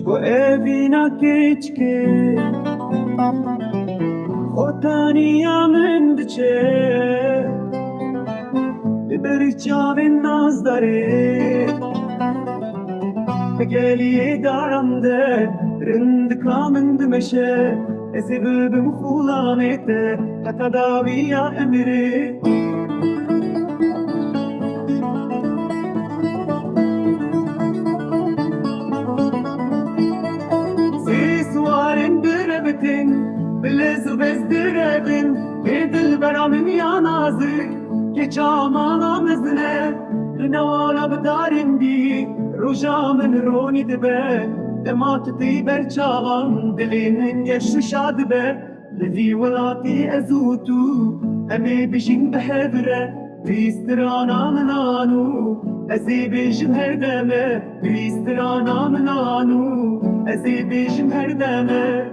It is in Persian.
و اوینا کچکه خوتانیا من بچه ببری چاوین ناز داره بگلی دارم ده رند کامند مشه ازی ببم خولانیته حتی داویا امره سوارن دربتن بلز بز دربن بدل برامن یا نازک که چامانا مزنه لنوالا بدارن دی روژا من رونی دبه دمات تی برچاوان دلینن یش شاد به لذی ولاتی ازوتو امی بشین بحبره بیسترانا منانو ازی بیشم هر دمه بیسترانا منانو ازی بیشم هر دمه